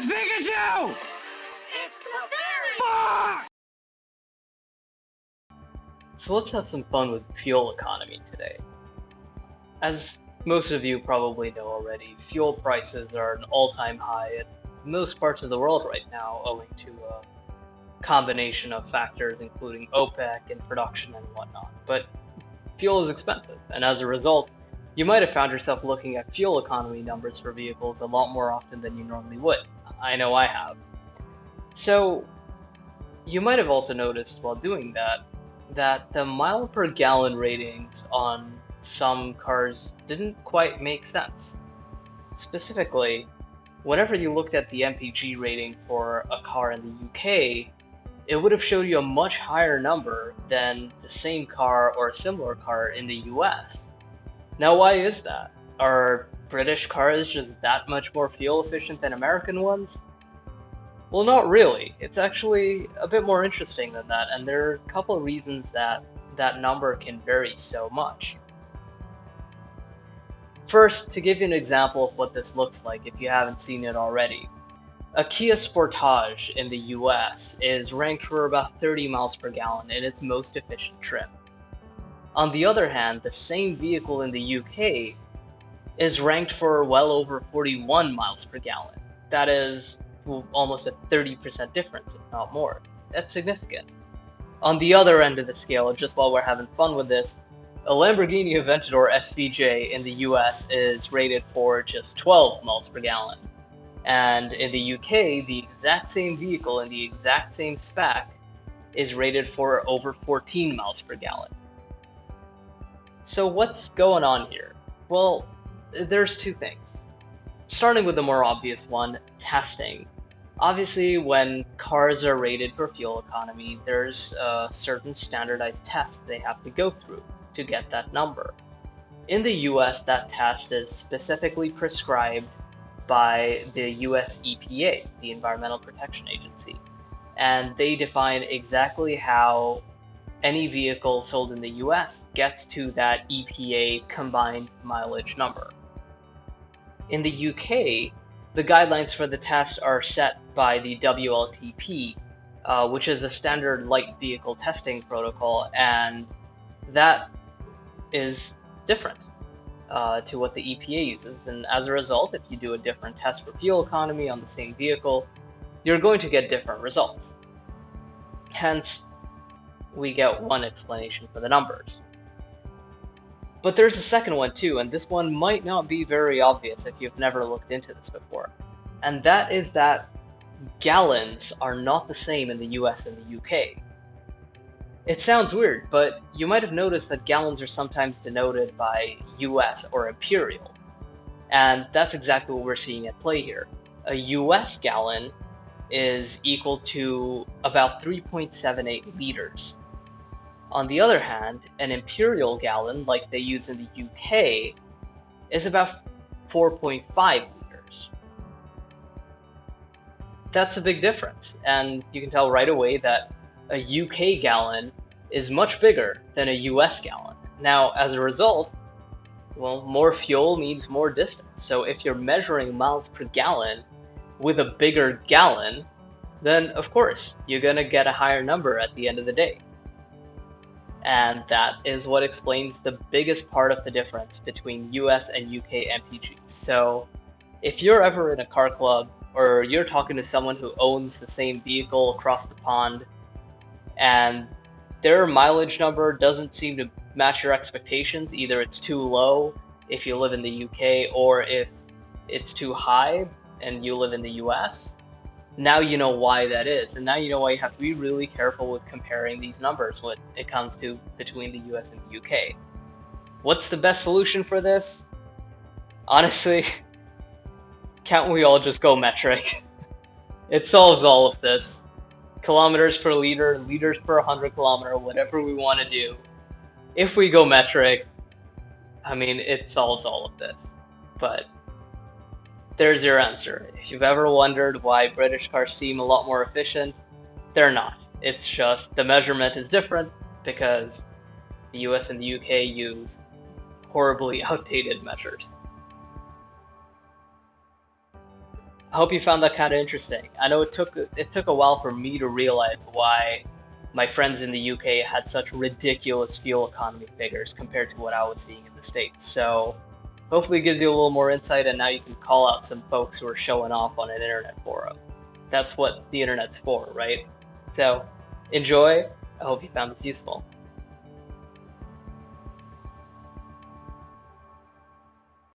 It's Pikachu! It's Clefairy! Fuck! So let's have some fun with fuel economy today. As most of you probably know already, fuel prices are an all-time high in most parts of the world right now, owing to a combination of factors including OPEC and production and whatnot. But fuel is expensive, and as a result, you might have found yourself looking at fuel economy numbers for vehicles a lot more often than you normally would. I know I have. So you might have also noticed while doing that the mile per gallon ratings on some cars didn't quite make sense. Specifically, whenever you looked at the MPG rating for a car in the UK, it would have showed you a much higher number than the same car or a similar car in the US. Now, why is that? Are British cars just that much more fuel efficient than American ones? Well, not really. It's actually a bit more interesting than that, and there are a couple of reasons that that number can vary so much. First, to give you an example of what this looks like if you haven't seen it already, a Kia Sportage in the US is ranked for about 30 miles per gallon in its most efficient trim. On the other hand, the same vehicle in the UK is ranked for well over 41 miles per gallon. That is almost a 30% difference, if not more. That's significant. On the other end of the scale, just while we're having fun with this, a Lamborghini Aventador SVJ in the US is rated for just 12 miles per gallon. And in the UK, the exact same vehicle in the exact same spec is rated for over 14 miles per gallon. So what's going on here? Well, there's two things. Starting with the more obvious one, testing. Obviously, when cars are rated for fuel economy, there's a certain standardized test they have to go through to get that number. In the US, that test is specifically prescribed by the US EPA, the Environmental Protection Agency, and they define exactly how any vehicle sold in the US gets to that EPA combined mileage number. In the UK, the guidelines for the test are set by the WLTP, which is a standard light vehicle testing protocol, and that is different to what the EPA uses. And as a result, if you do a different test for fuel economy on the same vehicle, you're going to get different results. Hence, we get one explanation for the numbers. But there's a second one too, and this one might not be very obvious if you've never looked into this before. And that is that gallons are not the same in the US and the UK. It sounds weird, but you might have noticed that gallons are sometimes denoted by US or imperial. And that's exactly what we're seeing at play here. A US gallon is equal to about 3.78 liters. On the other hand, an imperial gallon, like they use in the UK, is about 4.5 liters. That's a big difference, and you can tell right away that a UK gallon is much bigger than a US gallon. Now, as a result, well, more fuel means more distance. So if you're measuring miles per gallon with a bigger gallon, then of course, you're gonna get a higher number at the end of the day. And that is what explains the biggest part of the difference between US and UK MPGs. So if you're ever in a car club or you're talking to someone who owns the same vehicle across the pond and their mileage number doesn't seem to match your expectations, either it's too low if you live in the UK or if it's too high and you live in the US, now you know why that is, and now you know why you have to be really careful with comparing these numbers when it comes to between the US and the UK. What's the best solution for this? Honestly, can't we all just go metric? It solves all of this. Kilometers per liter, liters per 100 kilometer, whatever we want to do. If we go metric, I mean, it solves all of this. But there's your answer. If you've ever wondered why British cars seem a lot more efficient, they're not. It's just the measurement is different because the US and the UK use horribly outdated measures. I hope you found that kind of interesting. I know it took a while for me to realize why my friends in the UK had such ridiculous fuel economy figures compared to what I was seeing in the States. So hopefully it gives you a little more insight, and now you can call out some folks who are showing off on an internet forum. That's what the internet's for, right? So enjoy. I hope you found this useful.